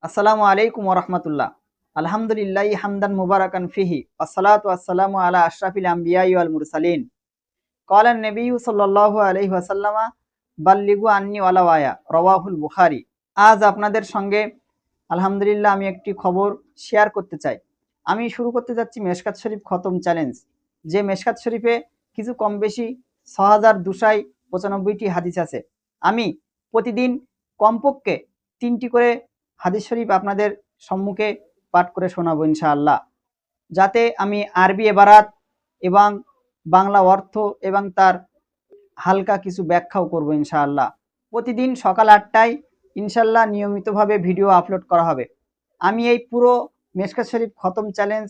আসসালামু আলাইকুম ওরহমতুল্লাহ। আলহামদুলিল্লাহ হামদান মুবারাকান ফিহি আসসালাতু আসসালামু আলা আশরাফিল আম্বিয়াই ওয়াল মুরসালিন। ক্বালা নবী সাল্লাল্লাহু আলাইহি ওয়াসাল্লামা বাল্লিগু আন্নি ওয়ালাউ আয়া রাওয়াহুল বুখারী। আজ আপনাদের সঙ্গে আলহামদুলিল্লাহ আমি একটি খবর শেয়ার করতে চাই। আমি শুরু করতে যাচ্ছি মেশকাত শরীফ খতম চ্যালেঞ্জ। যে মেশকাত শরীফে কিছু কম বেশি ৬,২৯৫টি হাদিস আছে। আমি প্রতিদিন কমপক্ষে ৩টি করে হাদিস শরীফ আপনাদের সম্মুখে পাঠ করে শোনাবো ইনশাআল্লাহ, যাতে আমি আরবি এবারাত এবং বাংলা অর্থ এবং তার হালকা কিছু ব্যাখ্যাও করব ইনশাআল্লাহ। প্রতিদিন সকাল ৮টায় ইনশাআল্লাহ নিয়মিতভাবে ভিডিও আপলোড করা হবে। আমি এই পুরো মেশকাত শরীফ খতম চ্যালেঞ্জ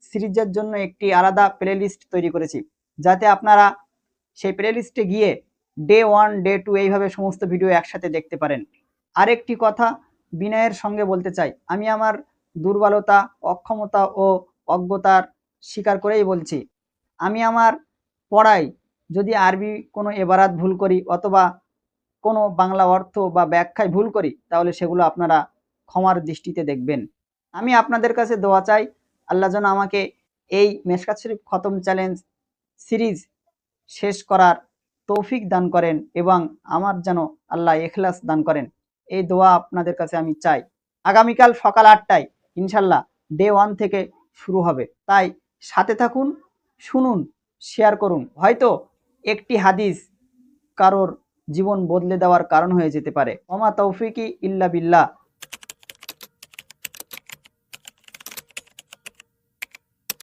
সিরিজের জন্য একটি আলাদা প্লেলিস্ট তৈরি করেছি, যাতে আপনারা সেই প্লেলিস্টে গিয়ে ডে 1 ডে 2 এইভাবে সমস্ত ভিডিও একসাথে দেখতে পারেন। আরেকটি কথা বিনয়ের সঙ্গে বলতে চাই, আমি আমার দুর্বলতা, অক্ষমতা ও অজ্ঞতার স্বীকার করেই বলছি। আমি আমার পড়াই যদি আরবি কোনো এবারাত ভুল করি অথবা কোনো বাংলা অর্থ বা ব্যাখ্যায় ভুল করি, তাহলে সেগুলো আপনারা ক্ষমার দৃষ্টিতে দেখবেন। আমি আপনাদের কাছে দোয়া চাই, আল্লাহ যেন আমাকে এই মেশকাত শরীফ খতম চ্যালেঞ্জ সিরিজ শেষ করার তৌফিক দান করেন এবং আমার যেন আল্লাহ ইখলাস দান করেন। এই দোয়া আপনাদের কাছে আমি চাই। আগামীকাল সকাল ৮টায় ইনশাল্লাহ ডে 1 থেকে শুরু হবে, তাই সাথে থাকুন, শুনুন, শেয়ার করুন। হয়তো একটি হাদিস কারোর জীবন বদলে দেওয়ার কারণ হয়ে যেতে পারে। ওমা তৌফিকি ইল্লা বিল্লাহ।